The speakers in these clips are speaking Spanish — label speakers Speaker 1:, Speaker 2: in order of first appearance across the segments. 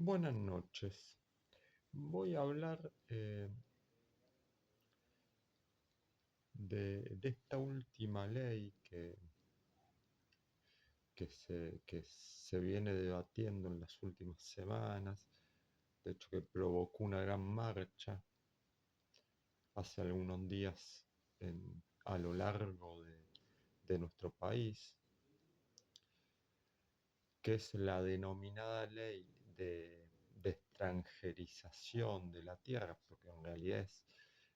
Speaker 1: Buenas noches. Voy a hablar de esta última ley que se viene debatiendo en las últimas semanas, de hecho que provocó una gran marcha hace algunos días a lo largo de nuestro país, que es la denominada ley de extranjerización de la tierra, porque en realidad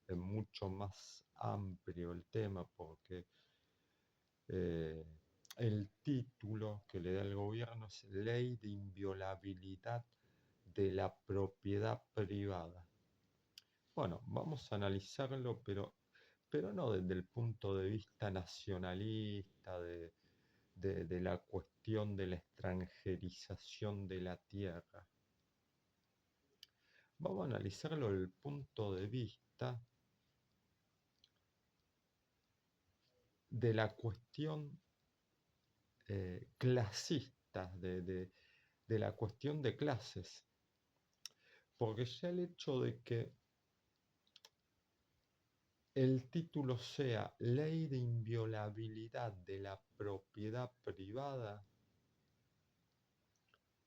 Speaker 1: es mucho más amplio el tema, porque eh, el título que le da el gobierno es Ley de Inviolabilidad de la Propiedad Privada. Bueno, vamos a analizarlo, pero no desde el punto de vista nacionalista, de la cuestión de la extranjerización de la tierra. Vamos a analizarlo desde el punto de vista de la cuestión clasista, de la cuestión de clases. Porque ya el hecho de que el título sea Ley de Inviolabilidad de la Propiedad Privada,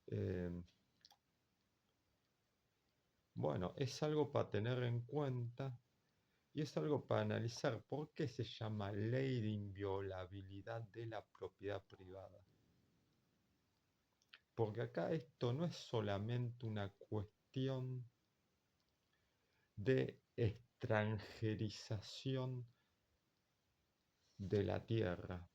Speaker 1: eh, bueno, es algo para tener en cuenta y es algo para analizar. ¿Por qué se llama Ley de Inviolabilidad de la Propiedad Privada? Porque acá esto no es solamente una cuestión de extranjerización de la tierra,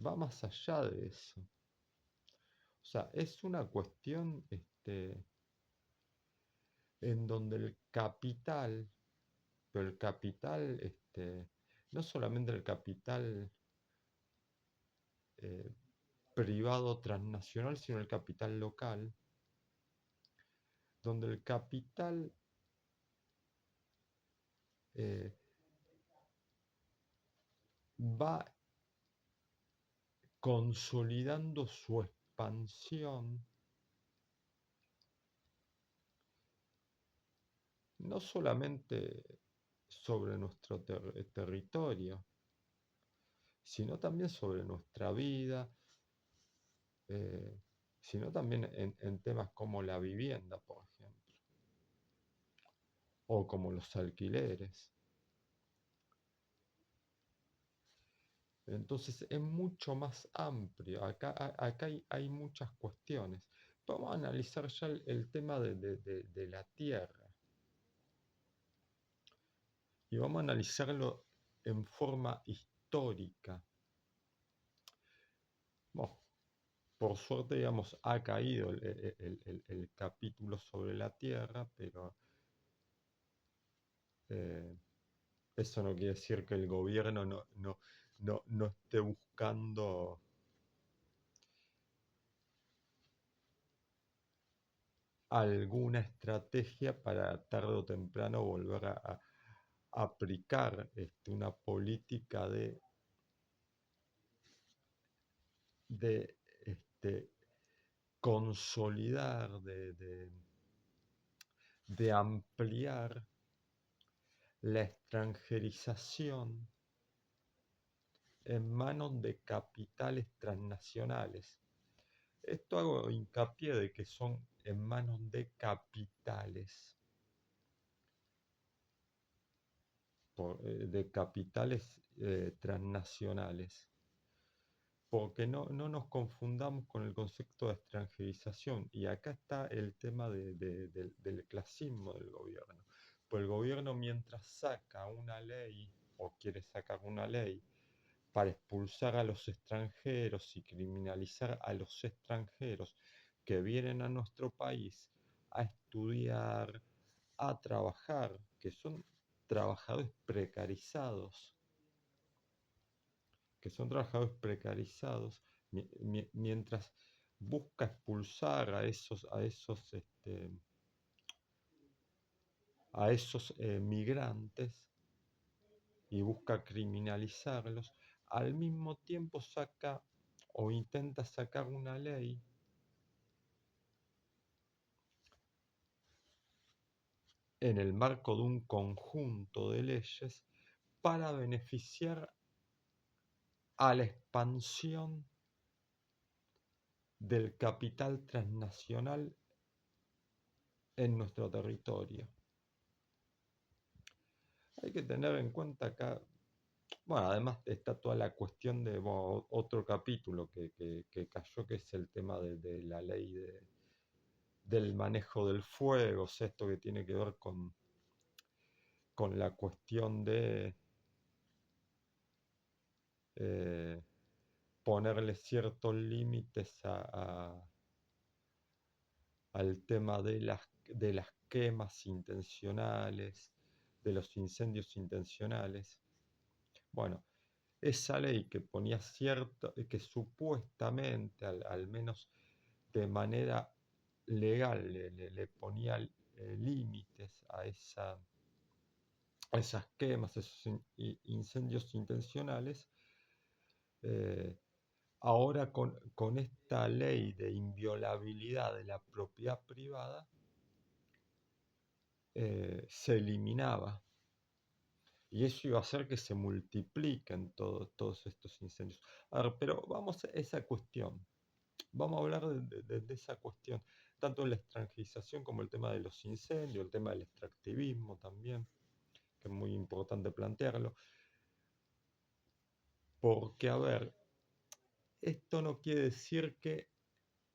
Speaker 1: va más allá de eso. O sea, es una cuestión en donde el capital, pero el capital, no solamente el capital eh, privado transnacional, sino el capital local, donde el capital eh, va consolidando su expansión no solamente sobre nuestro territorio, sino también sobre nuestra vida, eh, sino también en temas como la vivienda, por ejemplo, o como los alquileres. Entonces es mucho más amplio. Acá hay muchas cuestiones. Vamos a analizar ya el tema de la tierra y vamos a analizarlo en forma histórica. Bueno, por suerte, digamos, ha caído el capítulo sobre la tierra, pero eh, eso no quiere decir que el gobierno no esté buscando alguna estrategia para tarde o temprano volver a aplicar una política de consolidar, de ampliar la extranjerización en manos de capitales transnacionales. Esto hago hincapié de que son en manos de capitales, de capitales transnacionales, porque no nos confundamos con el concepto de extranjerización. Y acá está el tema del clasismo del gobierno. Pues el gobierno, mientras saca una ley o quiere sacar una ley para expulsar a los extranjeros y criminalizar a los extranjeros que vienen a nuestro país a estudiar, a trabajar, que son trabajadores precarizados, mientras busca expulsar a esos migrantes y busca criminalizarlos, al mismo tiempo saca o intenta sacar una ley en el marco de un conjunto de leyes para beneficiar a la expansión del capital transnacional en nuestro territorio. Hay que tener en cuenta acá, bueno, además está toda la cuestión de otro capítulo que cayó, que es el tema de la ley del manejo del fuego, o sea, esto que tiene que ver con la cuestión de eh, ponerle ciertos límites al tema de las quemas intencionales, de los incendios intencionales. Bueno, esa ley que ponía cierto, que supuestamente, al menos de manera legal, le ponía límites a esas quemas, a esos incendios intencionales, eh, ahora con esta ley de inviolabilidad de la propiedad privada, se eliminaba. Y eso iba a hacer que se multipliquen todos estos incendios. A ver, pero vamos a esa cuestión. Vamos a hablar de esa cuestión, tanto en la extranjerización como el tema de los incendios, el tema del extractivismo también, que es muy importante plantearlo. Porque, a ver, esto no quiere decir que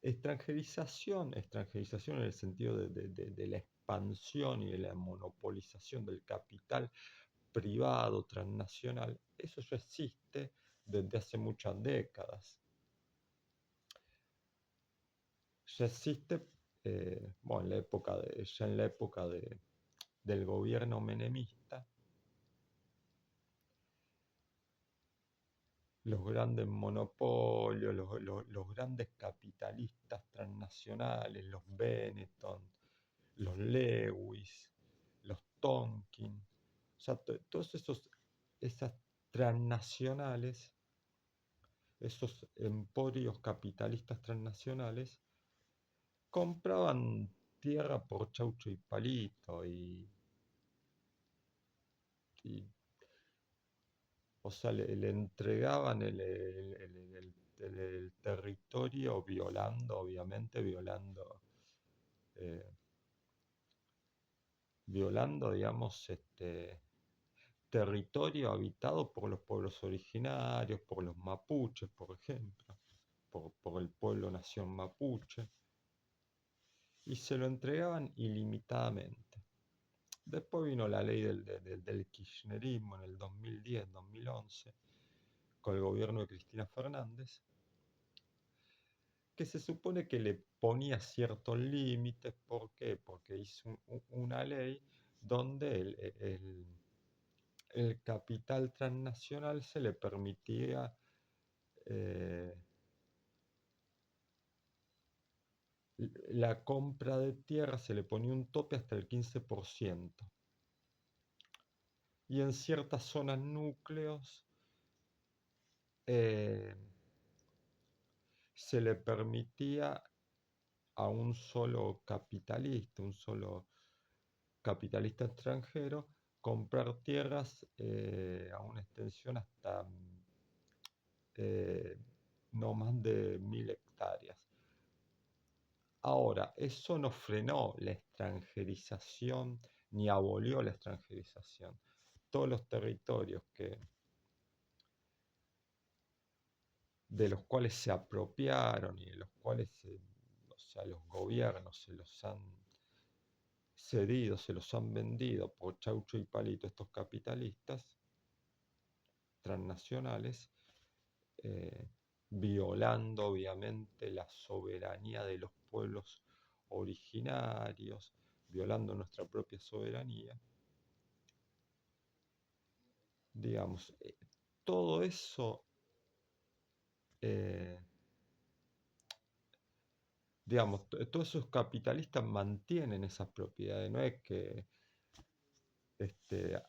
Speaker 1: extranjerización en el sentido de la expansión y de la monopolización del capital privado transnacional, eso ya existe desde hace muchas décadas. Ya existe, bueno, ya en la época del gobierno menemista, los grandes monopolios, los grandes capitalistas transnacionales, los Benetton, los Lewis, los Tonkin, o sea, todos esas transnacionales, esos emporios capitalistas transnacionales, compraban tierra por chaucho y palito y o sea, le entregaban el territorio violando, obviamente, eh, violando, digamos, territorio habitado por los pueblos originarios, por los mapuches, por ejemplo, por el pueblo nación mapuche, y se lo entregaban ilimitadamente. Después vino la ley del kirchnerismo en el 2010-2011, con el gobierno de Cristina Fernández, que se supone que le ponía ciertos límites. ¿Por qué? Porque hizo una ley donde el capital transnacional se le permitía eh, la compra de tierra, se le ponía un tope hasta el 15%. Y en ciertas zonas núcleos eh, se le permitía a un solo capitalista extranjero, comprar tierras a una extensión hasta eh, no más de 1000 hectáreas. Ahora, eso no frenó la extranjerización ni abolió la extranjerización. Todos los territorios de los cuales se apropiaron y de los cuales o sea, los gobiernos se los han cedido, se los han vendido por chaucho y palito estos capitalistas transnacionales, eh, violando obviamente la soberanía de los pueblos originarios, violando nuestra propia soberanía. Digamos, todo eso, eh, digamos, todos esos capitalistas mantienen esas propiedades, no es que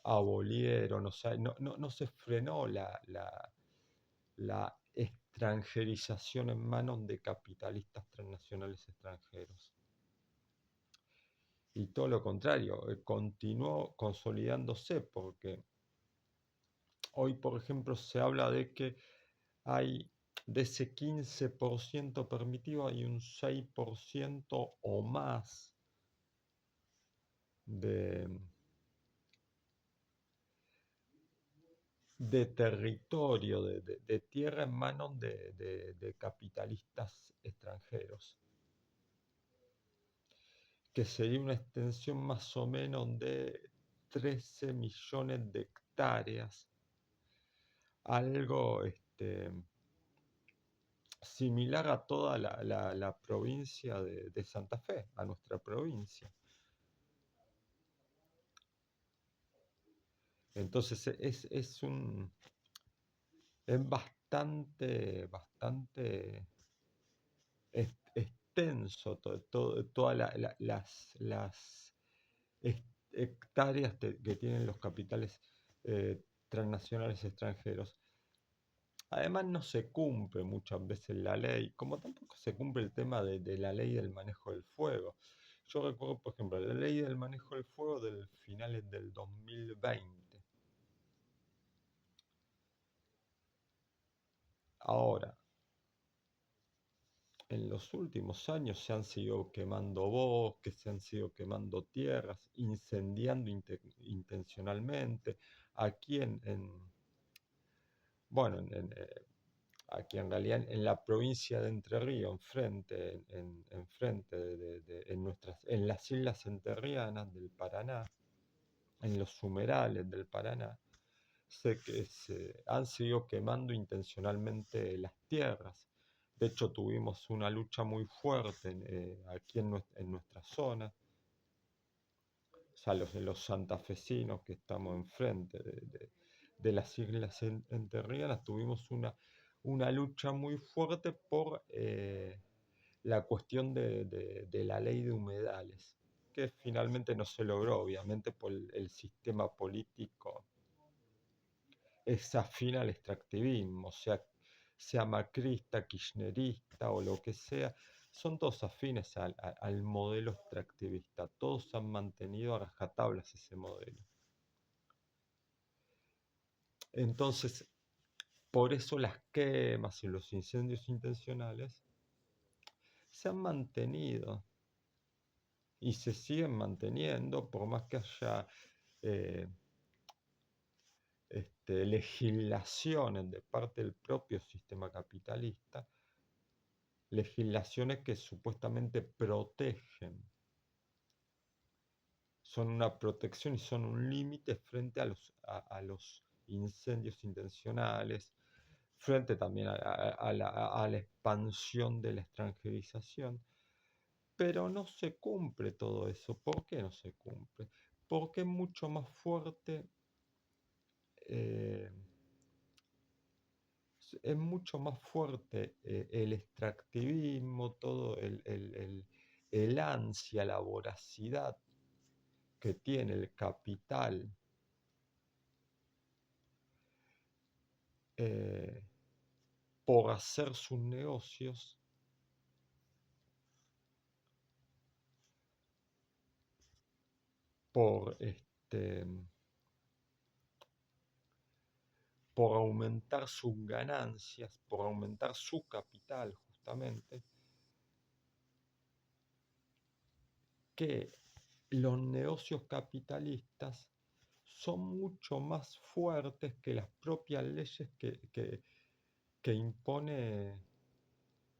Speaker 1: abolieron, o sea, no se frenó la extranjerización en manos de capitalistas transnacionales extranjeros. y todo lo contrario, continuó consolidándose porque hoy, por ejemplo, se habla de que hay de ese 15% permitido, hay un 6% o más de, de territorio, de tierra en manos de capitalistas extranjeros, que sería una extensión más o menos de 13 millones de hectáreas, algo similar a toda la provincia de Santa Fe, a nuestra provincia. Entonces es bastante extenso todas las hectáreas que tienen los capitales transnacionales extranjeros. Además no se cumple muchas veces la ley, como tampoco se cumple el tema de la ley del manejo del fuego. Yo recuerdo, por ejemplo, la ley del manejo del fuego del finales del 2020. Ahora, en los últimos años se han seguido quemando bosques, se han seguido quemando tierras, incendiando intencionalmente. Aquí bueno, aquí en realidad en la provincia de Entre Ríos, enfrente en las islas entrerrianas del Paraná, en los humedales del Paraná, sé que se han seguido quemando intencionalmente las tierras. De hecho, tuvimos una lucha muy fuerte aquí en nuestra zona, o sea, los santafesinos que estamos enfrente de las islas enterrianas, tuvimos una lucha muy fuerte por la cuestión de la ley de humedales, que finalmente no se logró, obviamente, por el sistema político es afín al extractivismo, sea macrista, kirchnerista o lo que sea, son todos afines al modelo extractivista, todos han mantenido a rajatablas ese modelo. Entonces, por eso las quemas y los incendios intencionales se han mantenido y se siguen manteniendo por más que haya eh, legislaciones de parte del propio sistema capitalista, legislaciones que supuestamente protegen, son una protección y son un límite frente a los incendios intencionales, frente también a la expansión de la extranjerización, pero no se cumple todo eso. ¿Por qué no se cumple? Porque es mucho más fuerte, eh, el extractivismo, todo el ansia, la voracidad que tiene el capital eh, por hacer sus negocios, por, por aumentar sus ganancias, por aumentar su capital justamente, que los negocios capitalistas son mucho más fuertes que las propias leyes que impone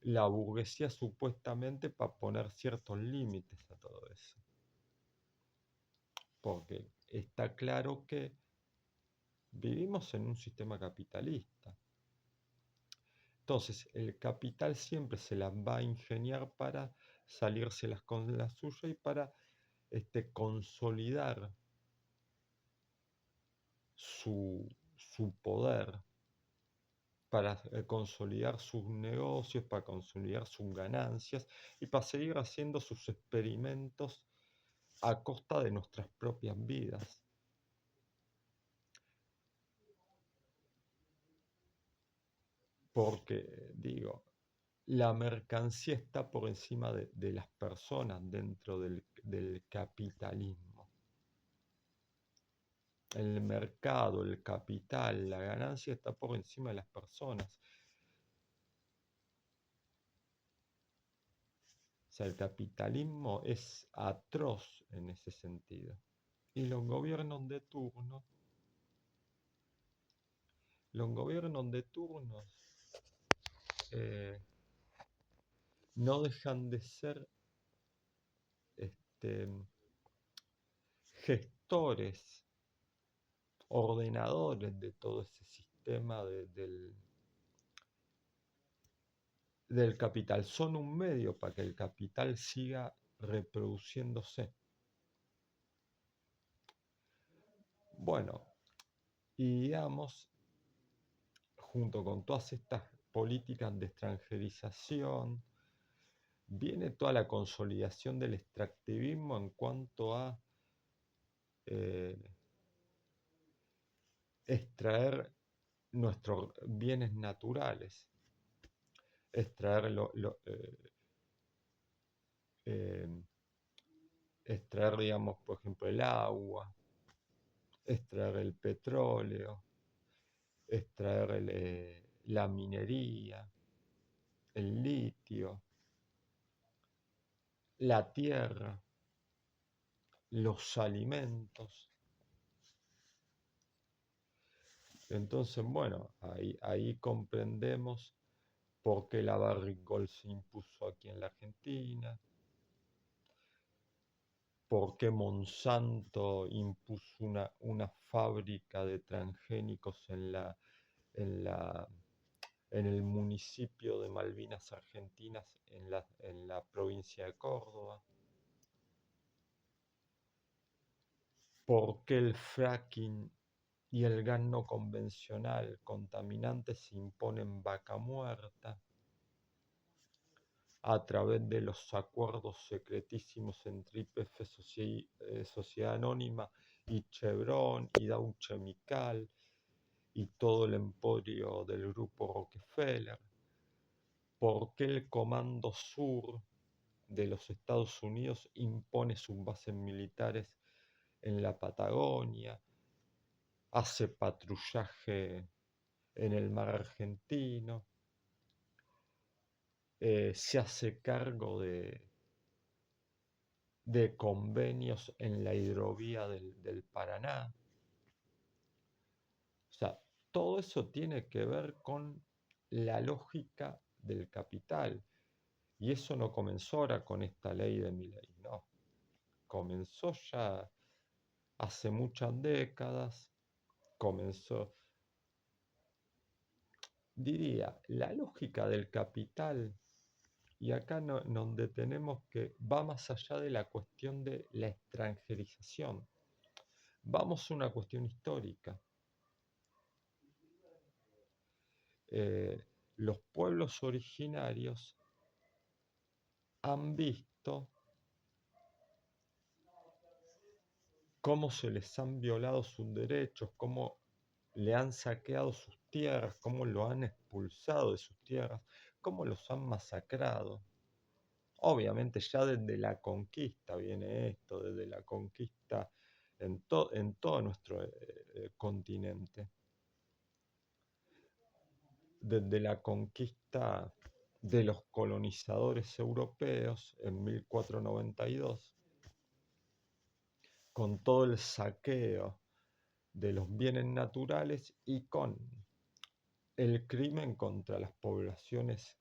Speaker 1: la burguesía supuestamente para poner ciertos límites a todo eso. Porque está claro que vivimos en un sistema capitalista. Entonces, el capital siempre se las va a ingeniar para salírselas con la suya y para consolidar su poder, para consolidar sus negocios, para consolidar sus ganancias y para seguir haciendo sus experimentos a costa de nuestras propias vidas. Porque, digo, la mercancía está por encima de las personas dentro del capitalismo. El mercado, el capital, la ganancia está por encima de las personas. O sea, el capitalismo es atroz en ese sentido. Y los gobiernos de turno eh, no dejan de ser este, gestores, ordenadores de todo ese sistema del capital. Son un medio para que el capital siga reproduciéndose. Bueno, y digamos, junto con todas estas políticas de extranjerización, viene toda la consolidación del extractivismo en cuanto a eh, extraer nuestros bienes naturales, extraer, eh, extraer, digamos, por ejemplo, el agua, extraer el petróleo, extraer la minería, el litio, la tierra, los alimentos. Entonces, bueno, ahí comprendemos por qué la Barrick se impuso aquí en la Argentina, por qué Monsanto impuso una fábrica de transgénicos en la, en el municipio de Malvinas Argentinas, en la provincia de Córdoba, por qué el fracking y el gas no convencional contaminante se impone en Vaca Muerta, a través de los acuerdos secretísimos entre YPF Sociedad Anónima y Chevron y Dow Chemical y todo el emporio del grupo Rockefeller. ¿Por qué el Comando Sur de los Estados Unidos impone sus bases militares en la Patagonia, hace patrullaje en el mar argentino, se hace cargo de convenios en la hidrovía del Paraná? O sea, todo eso tiene que ver con la lógica del capital. Y eso no comenzó ahora con esta ley de Milei, no. Comenzó ya hace muchas décadas, comenzó, diría, la lógica del capital. Y acá nos detenemos que va más allá de la cuestión de la extranjerización. Vamos a una cuestión histórica. Los pueblos originarios han visto cómo se les han violado sus derechos, cómo le han saqueado sus tierras, cómo lo han expulsado de sus tierras, cómo los han masacrado. Obviamente ya desde la conquista viene esto, desde la conquista en todo nuestro continente. Desde la conquista de los colonizadores europeos en 1492, con todo el saqueo de los bienes naturales y con el crimen contra las poblaciones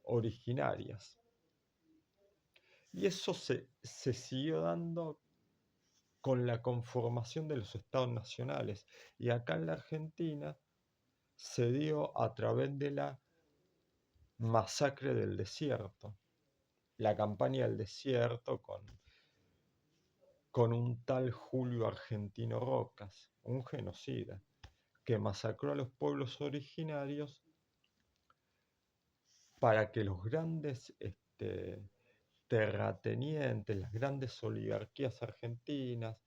Speaker 1: originarias. Y eso se siguió dando con la conformación de los estados nacionales. Y acá en la Argentina se dio a través de la masacre del desierto, la campaña del desierto con un tal Julio Argentino Rocas, un genocida, que masacró a los pueblos originarios para que los grandes terratenientes, las grandes oligarquías argentinas,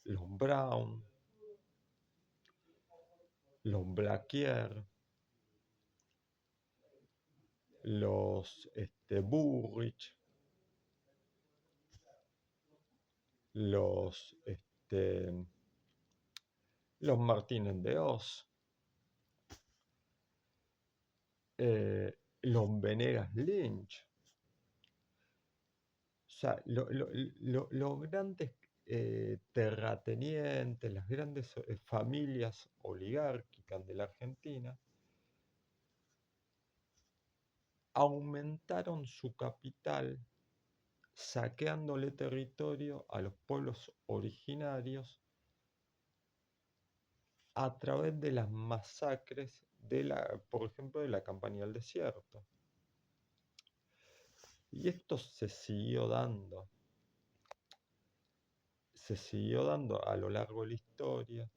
Speaker 1: los Brown, los Blaquier, los Burrich, los, los Martínez de Oz, los Venegas Lynch, o sea, los grandes terratenientes, las grandes familias oligárquicas de la Argentina, aumentaron su capital saqueándole territorio a los pueblos originarios a través de las masacres por ejemplo, de la campaña del desierto. Y esto se siguió dando a lo largo de la historia.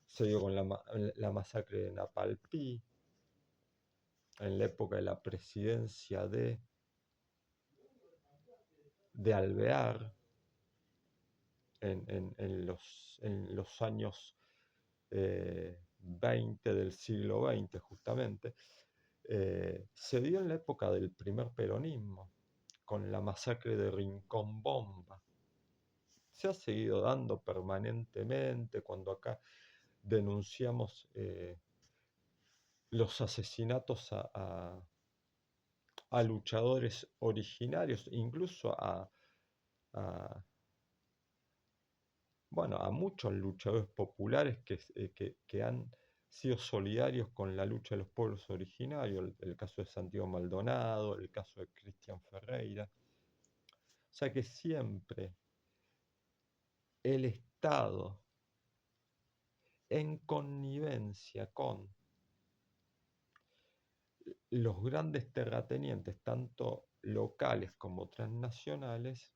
Speaker 1: Se dio con la masacre de Napalpí, en la época de la presidencia de Alvear, en los años 20 del siglo XX justamente, se dio en la época del primer peronismo, con la masacre de Rincón Bomba. Se ha seguido dando permanentemente cuando acá denunciamos los asesinatos a luchadores originarios, incluso bueno, a muchos luchadores populares que han sido solidarios con la lucha de los pueblos originarios, el caso de Santiago Maldonado, el caso de Cristian Ferreira. O sea que siempre el Estado, en connivencia con los grandes terratenientes, tanto locales como transnacionales,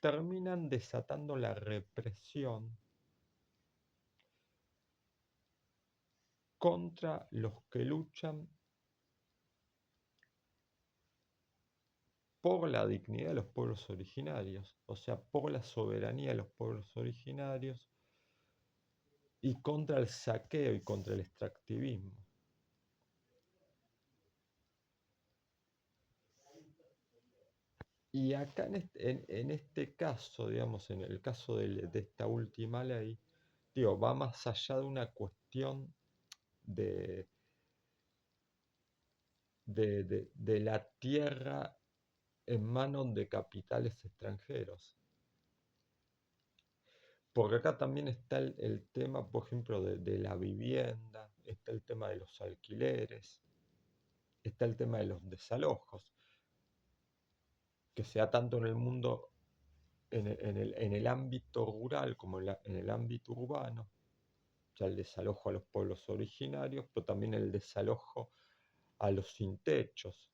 Speaker 1: terminan desatando la represión contra los que luchan por la dignidad de los pueblos originarios, o sea, por la soberanía de los pueblos originarios y contra el saqueo y contra el extractivismo. Y acá en este caso, digamos, en el caso de esta última ley, digo, va más allá de una cuestión de, de la tierra en manos de capitales extranjeros. Porque acá también está el tema, por ejemplo, de la vivienda, está el tema de los alquileres, está el tema de los desalojos, que sea tanto en el mundo, en el ámbito rural como en el ámbito urbano, o sea, el desalojo a los pueblos originarios, pero también el desalojo a los sin techos,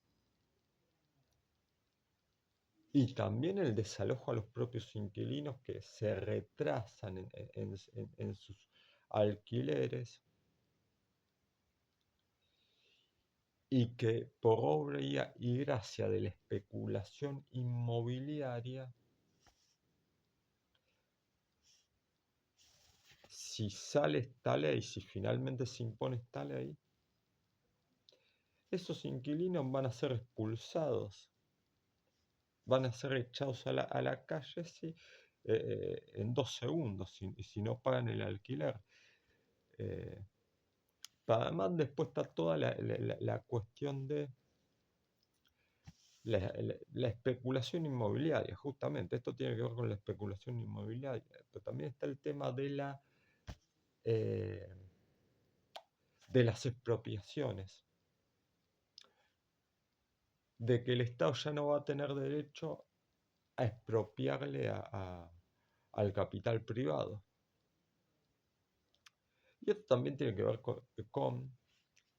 Speaker 1: y también el desalojo a los propios inquilinos que se retrasan en sus alquileres y que por obra y gracia de la especulación inmobiliaria, si sale esta ley, si finalmente se impone esta ley, esos inquilinos van a ser expulsados, van a ser echados a la calle en 2 segundos, si no pagan el alquiler. Eh, Además, después está toda la cuestión de la especulación inmobiliaria, justamente. Esto tiene que ver con la especulación inmobiliaria, pero también está el tema eh, de las expropiaciones, de que el Estado ya no va a tener derecho a expropiarle al capital privado. Y esto también tiene que ver con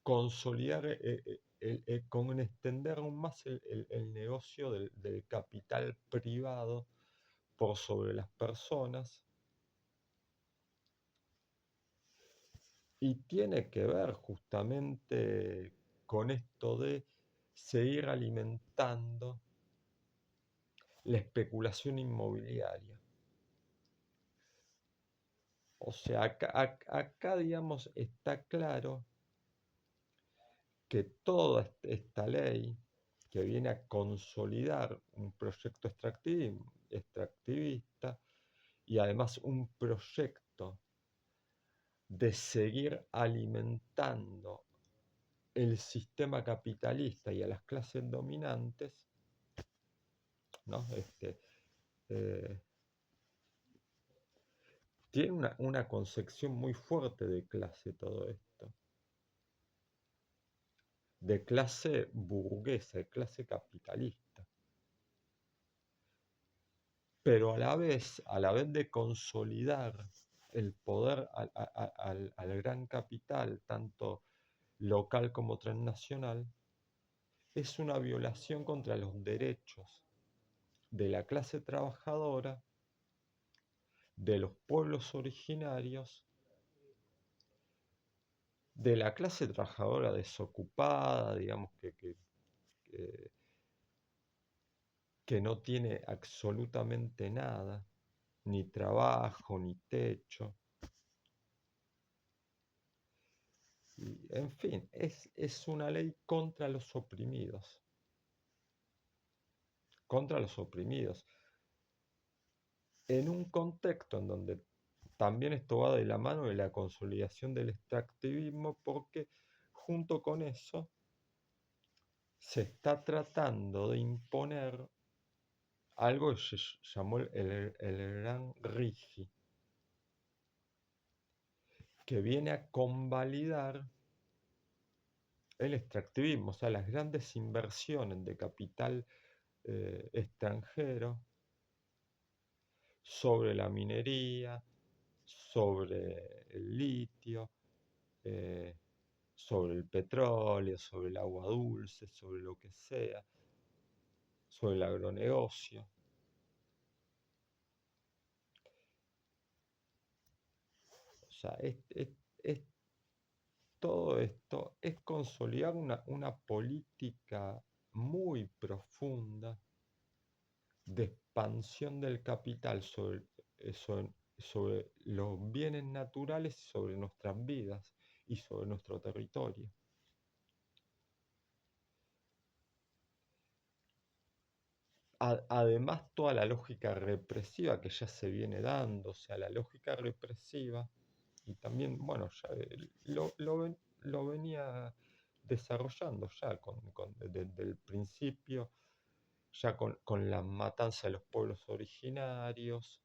Speaker 1: consolidar, con extender aún más el negocio del capital privado por sobre las personas, y tiene que ver justamente con esto de seguir alimentando la especulación inmobiliaria. O sea, acá digamos, está claro que toda esta ley que viene a consolidar un proyecto extractivista y además un proyecto de seguir alimentando el sistema capitalista y a las clases dominantes, ¿no? Eh, tiene una concepción muy fuerte de clase todo esto, de clase burguesa, de clase capitalista. Pero a la vez de consolidar el poder al gran capital, tanto local como transnacional, es una violación contra los derechos de la clase trabajadora, de los pueblos originarios, de la clase trabajadora desocupada, digamos que, que no tiene absolutamente nada, ni trabajo, ni techo. Y, en fin, es una ley contra los oprimidos, en un contexto en donde también esto va de la mano de la consolidación del extractivismo, porque junto con eso se está tratando de imponer algo que se llamó el Gran RIGI, que viene a convalidar el extractivismo, o sea, las grandes inversiones de capital extranjero sobre la minería, sobre el litio, eh, sobre el petróleo, sobre el agua dulce, sobre lo que sea, sobre el agronegocio. O sea, todo esto es consolidar una política muy profunda de expansión del capital sobre los bienes naturales, sobre nuestras vidas y sobre nuestro territorio. Además, toda la lógica represiva que ya se viene dando, o sea, la lógica represiva, y también, bueno, ya lo venía desarrollando ya desde el principio, ya con la matanza de los pueblos originarios.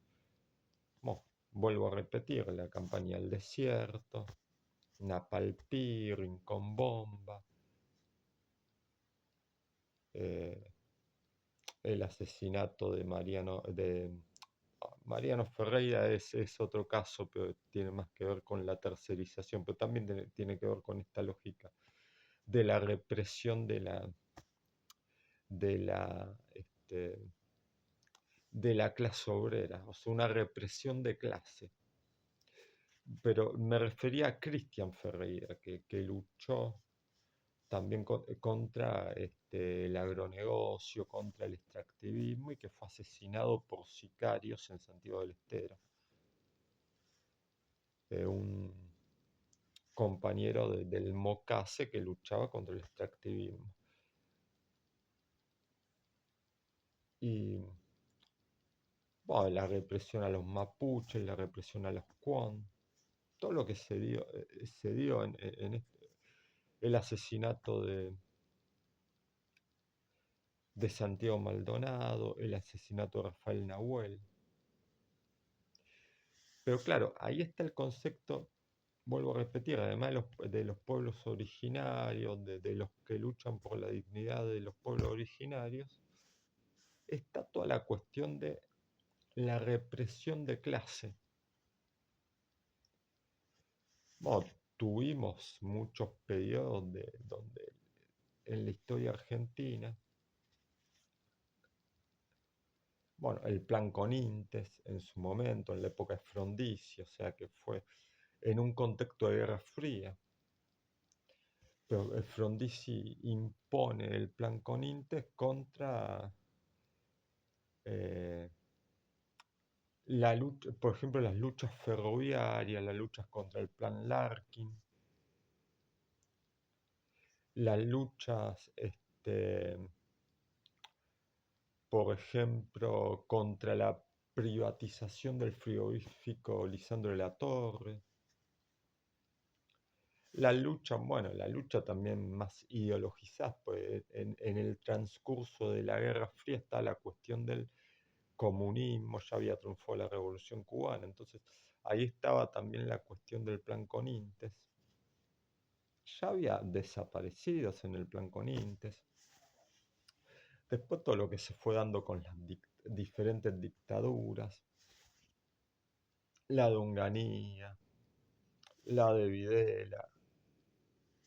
Speaker 1: Bueno, vuelvo a repetir, la campaña del desierto, Napalpí, Rincón Bomba, eh, el asesinato de Mariano Ferreira es otro caso, pero tiene más que ver con la tercerización, pero también tiene que ver con esta lógica de la represión de la, este, de la clase obrera, o sea, una represión de clase. Pero me refería a Cristian Ferreira, que luchó también contra el agronegocio, contra el extractivismo y que fue asesinado por sicarios en Santiago del Estero. Un compañero del MOCASE que luchaba contra el extractivismo. Y bueno, la represión a los mapuches, la represión a los Quan, todo lo que se dio el asesinato de Santiago Maldonado, el asesinato de Rafael Nahuel. Pero claro, ahí está el concepto, vuelvo a repetir, además de los pueblos originarios, de los que luchan por la dignidad de los pueblos originarios, está toda la cuestión de la represión de clase. Bueno, tuvimos muchos periodos donde en la historia argentina, bueno, el plan Conintes en su momento, en la época de Frondizi, o sea que fue en un contexto de Guerra Fría, pero Frondizi impone el plan Conintes contra eh, la lucha, por ejemplo, las luchas ferroviarias, las luchas contra el plan Larkin, las luchas por ejemplo, contra la privatización del frigorífico Lisandro de la Torre. La lucha, bueno, la lucha también más ideologizada, pues en el transcurso de la Guerra Fría está la cuestión del comunismo, ya había triunfado la Revolución Cubana, entonces ahí estaba también la cuestión del Plan Conintes. Ya había desaparecidos en el Plan Conintes. Después todo lo que se fue dando con las diferentes dictaduras, la de Onganía, la de Videla,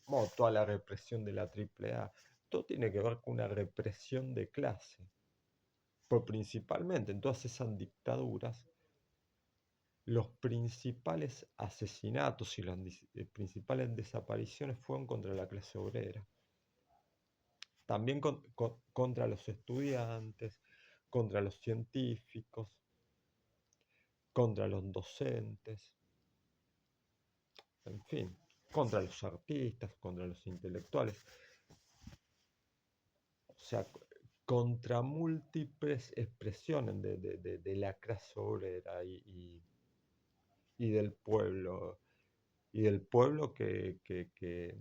Speaker 1: bueno, toda la represión de la AAA, todo tiene que ver con una represión de clase. Pues principalmente en todas esas dictaduras, los principales asesinatos y las principales desapariciones fueron contra la clase obrera. También contra los estudiantes, contra los científicos, contra los docentes, en fin, contra los artistas, contra los intelectuales. O sea, contra múltiples expresiones de la clase obrera y del pueblo, que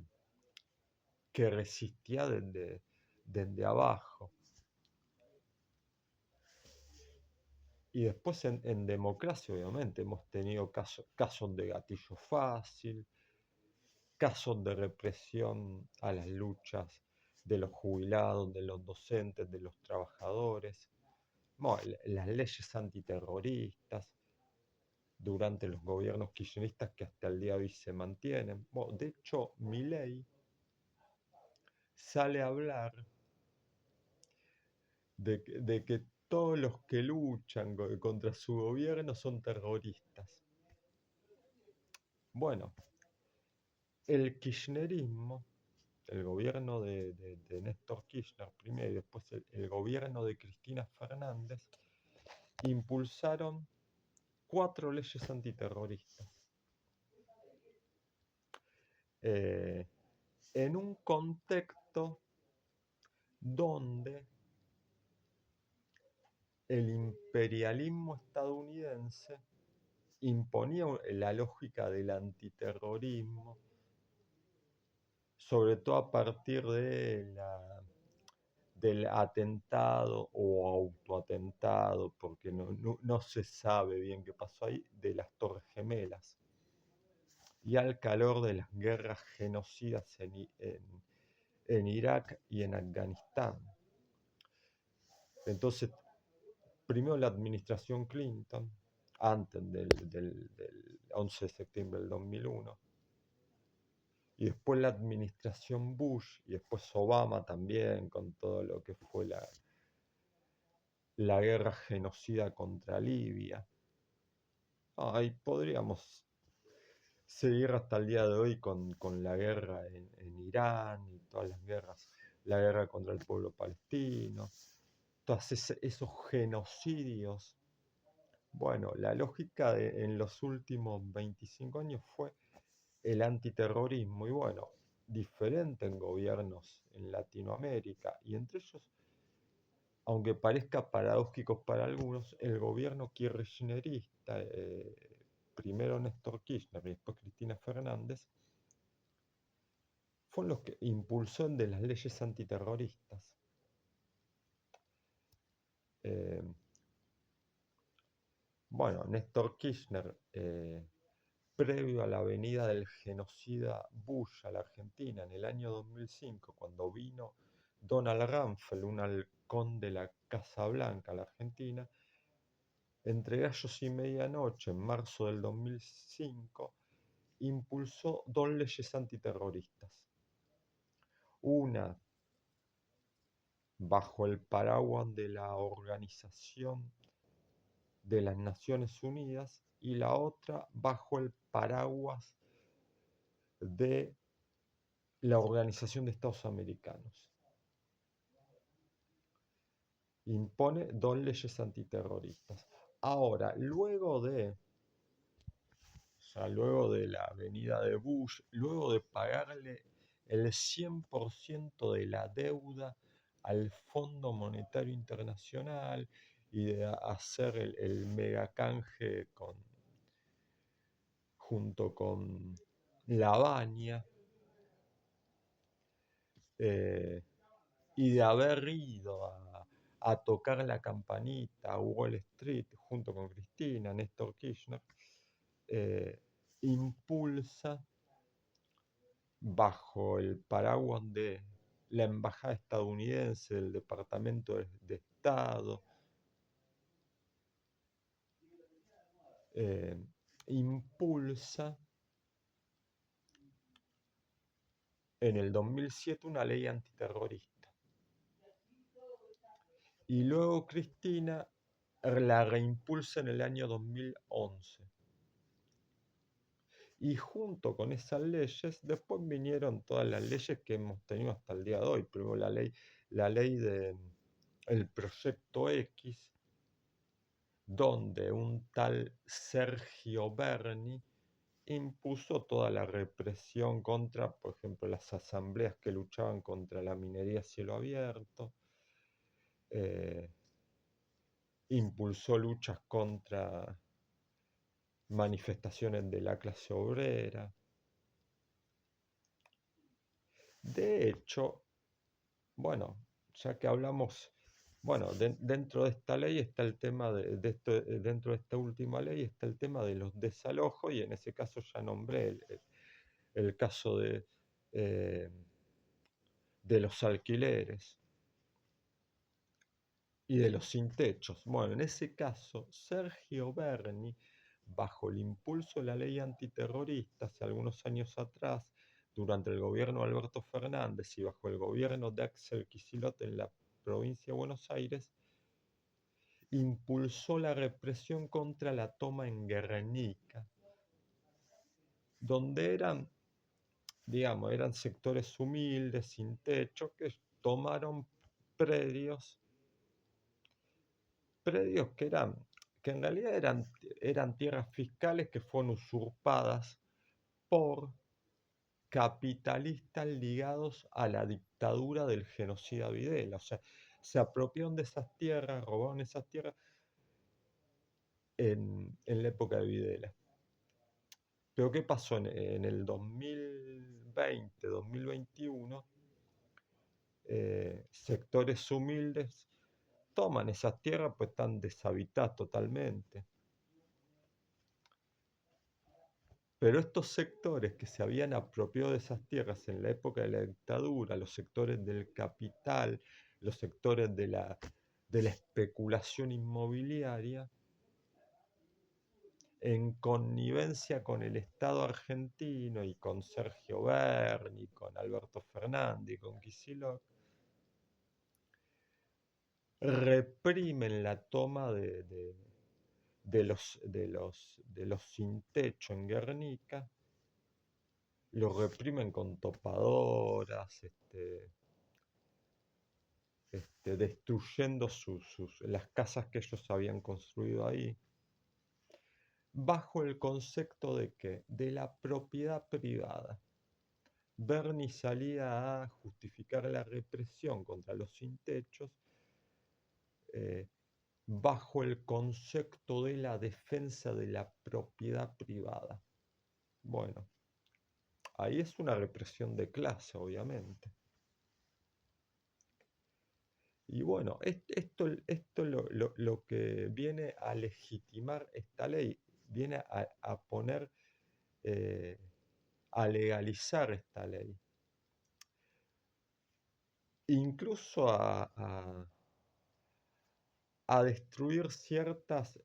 Speaker 1: resistía desde abajo. Y después en democracia, obviamente, hemos tenido casos de gatillo fácil, casos de represión a las luchas de los jubilados, de los docentes, de los trabajadores, bueno, las leyes antiterroristas durante los gobiernos kirchneristas que hasta el día de hoy se mantienen. Bueno, de hecho, Milei sale a hablar de que todos los que luchan contra su gobierno son terroristas. Bueno, el kirchnerismo, el gobierno de Néstor Kirchner primero y después el gobierno de Cristina Fernández, impulsaron 4 leyes antiterroristas. En un contexto donde el imperialismo estadounidense imponía la lógica del antiterrorismo, sobre todo a partir del atentado o autoatentado, porque no se sabe bien qué pasó ahí, de las Torres Gemelas, y al calor de las guerras genocidas en Irak y en Afganistán. Entonces, primero la administración Clinton, antes del 11 de septiembre del 2001, y después la administración Bush, y después Obama también, con todo lo que fue la guerra genocida contra Libia. Ahí podríamos seguir hasta el día de hoy con la guerra en Irán y todas las guerras, la guerra contra el pueblo palestino, todos esos genocidios. Bueno, la lógica en los últimos 25 años fue el antiterrorismo y bueno, diferente en gobiernos en Latinoamérica y entre ellos, aunque parezca paradójico para algunos, el gobierno kirchnerista, primero Néstor Kirchner y después Cristina Fernández, fueron los que impulsó de las leyes antiterroristas. Eh, bueno, Néstor Kirchner, previo a la venida del genocida Bush a la Argentina en el año 2005, cuando vino Donald Rumsfeld, un halcón de la Casa Blanca a la Argentina, entre gallos y medianoche, en marzo del 2005, impulsó 2 leyes antiterroristas. Una bajo el paraguas de la Organización de las Naciones Unidas y la otra bajo el paraguas de la Organización de Estados Americanos. Impone 2 leyes antiterroristas. Ahora, luego de la venida de Bush, luego de pagarle el 100% de la deuda al Fondo Monetario Internacional y de hacer el megacanje junto con Lavagna, eh, y de haber ido a tocar la campanita a Wall Street junto con Cristina, Néstor Kirchner, eh, impulsa bajo el paraguas de la embajada estadounidense, del Departamento de Estado, eh, impulsa en el 2007 una ley antiterrorista. Y luego Cristina la reimpulsa en el año 2011. Y junto con esas leyes, después vinieron todas las leyes que hemos tenido hasta el día de hoy. Primero la ley del Proyecto X, donde un tal Sergio Berni impuso toda la represión contra, por ejemplo, las asambleas que luchaban contra la minería a cielo abierto, eh, impulsó luchas contra manifestaciones de la clase obrera. De hecho, bueno, ya que hablamos, bueno, dentro de esta ley está el tema dentro de esta última ley está el tema de los desalojos, y en ese caso ya nombré el caso eh, de los alquileres y de los sin techos. Bueno, en ese caso, Sergio Berni, bajo el impulso de la ley antiterrorista hace algunos años atrás, durante el gobierno de Alberto Fernández y bajo el gobierno de Axel Kicillof en la provincia de Buenos Aires, impulsó la represión contra la toma en Guernica, donde eran sectores humildes, sin techo, que tomaron predios que en realidad eran tierras fiscales que fueron usurpadas por capitalistas ligados a la dictadura del genocida Videla. O sea, se apropiaron de esas tierras, robaron esas tierras en la época de Videla. Pero ¿qué pasó en el 2020, 2021? Sectores humildes toman esas tierras, pues están deshabitadas totalmente. Pero estos sectores que se habían apropiado de esas tierras en la época de la dictadura, los sectores del capital, los sectores de la especulación inmobiliaria, en connivencia con el Estado argentino y con Sergio Berni, con Alberto Fernández y con Kicillof, reprimen la toma de los sin techo en Guernica, los reprimen con topadoras, destruyendo las casas que ellos habían construido ahí, bajo el concepto de que de la propiedad privada. Berni salía a justificar la represión contra los sin techos bajo el concepto de la defensa de la propiedad privada. Bueno, ahí es una represión de clase, obviamente. Y bueno, esto lo que viene a legitimar esta ley, viene a poner, a legalizar esta ley, incluso a destruir ciertas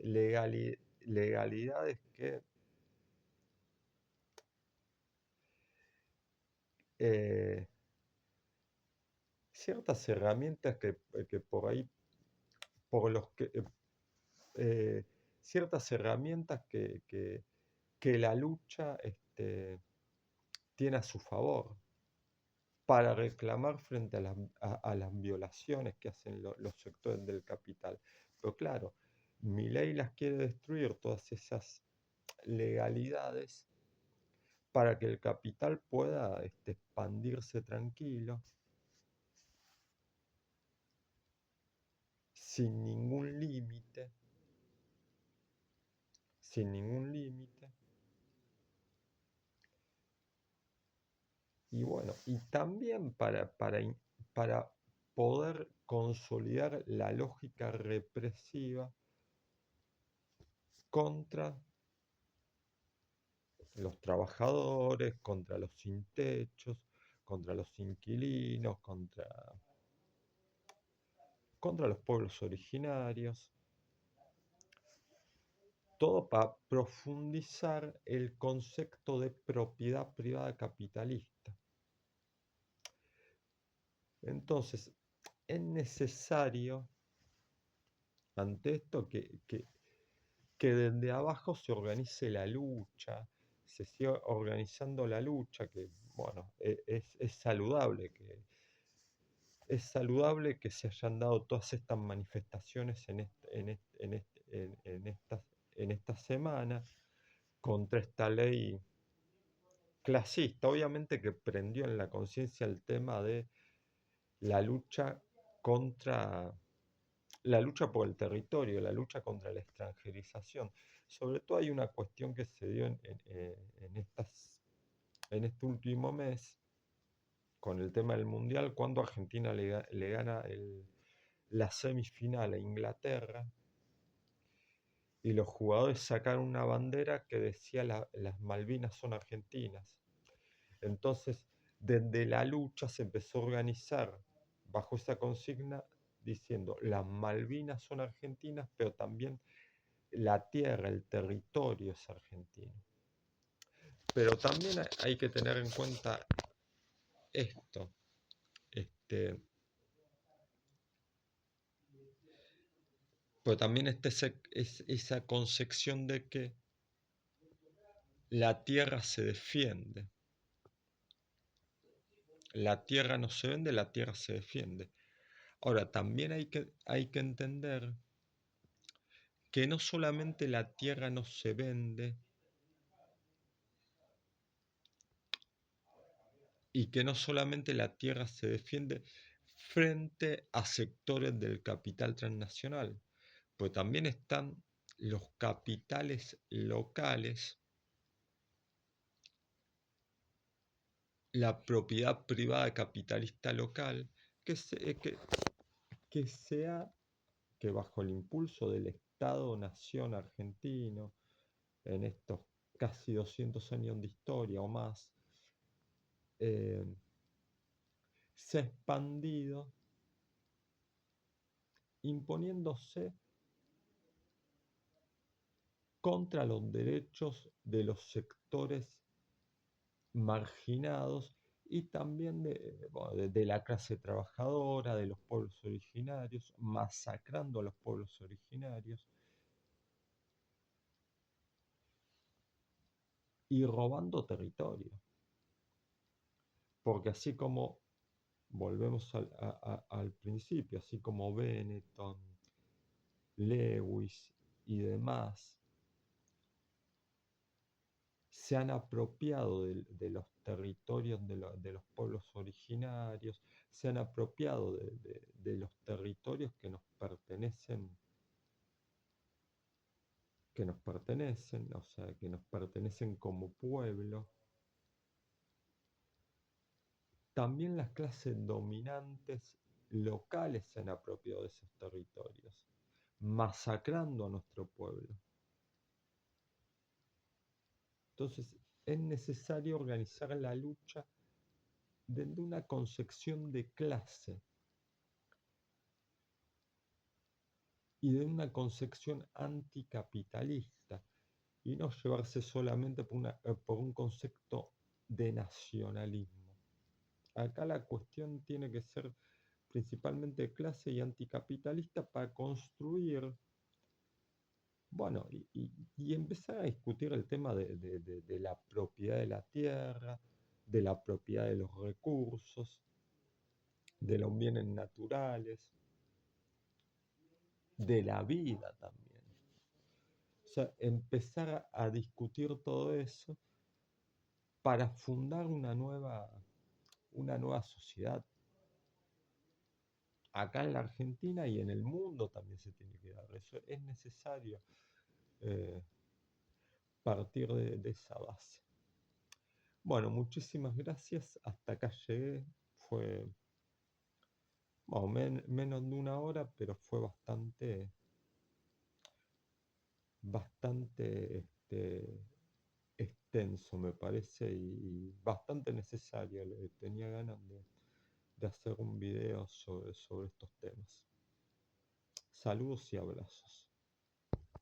Speaker 1: legalidades eh, ciertas herramientas que por ahí, por los que, ciertas herramientas que la lucha tiene a su favor para reclamar frente a las violaciones que hacen los sectores del capital. Pero claro, Milei las quiere destruir, todas esas legalidades, para que el capital pueda expandirse tranquilo. sin ningún límite, sin ningún límite. Y bueno, y también para poder consolidar la lógica represiva contra los trabajadores, contra los sin techos, contra los inquilinos, contra los pueblos originarios, todo para profundizar el concepto de propiedad privada capitalista. Entonces, es necesario, ante esto, que desde abajo se organice la lucha, se siga organizando la lucha, que bueno, es saludable que se hayan dado todas estas manifestaciones en esta semana contra esta ley clasista, obviamente que prendió en la conciencia el tema de la lucha contra la lucha por el territorio, la lucha contra la extranjerización. Sobre todo hay una cuestión que se dio en este último mes con el tema del Mundial, cuando Argentina le gana la semifinal a Inglaterra y los jugadores sacaron una bandera que decía las Malvinas son argentinas. Entonces, desde la lucha se empezó a organizar bajo esa consigna diciendo las Malvinas son argentinas, pero también la tierra, el territorio es argentino. Pero también hay que tener en cuenta esto, pero también está esa concepción de que la tierra se defiende. La tierra no se vende, la tierra se defiende. Ahora, también hay que entender que no solamente la tierra no se vende y que no solamente la tierra se defiende frente a sectores del capital transnacional, pues también están los capitales locales, la propiedad privada capitalista local, que bajo el impulso del Estado-Nación argentino, en estos casi 200 años de historia o más, se ha expandido imponiéndose contra los derechos de los sectores marginados y también de la clase trabajadora, de los pueblos originarios, masacrando a los pueblos originarios y robando territorio. Porque así como, volvemos al principio, así como Benetton, Lewis y demás se han apropiado los territorios de los pueblos originarios, se han apropiado de los territorios o sea, que nos pertenecen como pueblo. También las clases dominantes locales se han apropiado de esos territorios, masacrando a nuestro pueblo. Entonces, es necesario organizar la lucha desde una concepción de clase y de una concepción anticapitalista y no llevarse solamente por un concepto de nacionalismo. Acá la cuestión tiene que ser principalmente de clase y anticapitalista para construir, bueno, y empezar a discutir el tema de la propiedad de la tierra, de la propiedad de los recursos, de los bienes naturales, de la vida también. O sea, empezar a discutir todo eso para fundar una nueva sociedad acá en la Argentina y en el mundo también se tiene que dar. Eso es necesario eh, partir de esa base. Bueno, muchísimas gracias. Hasta acá llegué. Fue bueno, menos de una hora, pero fue bastante extenso, me parece, y bastante necesario. Tenía ganas de hacer un video sobre estos temas. Saludos y abrazos.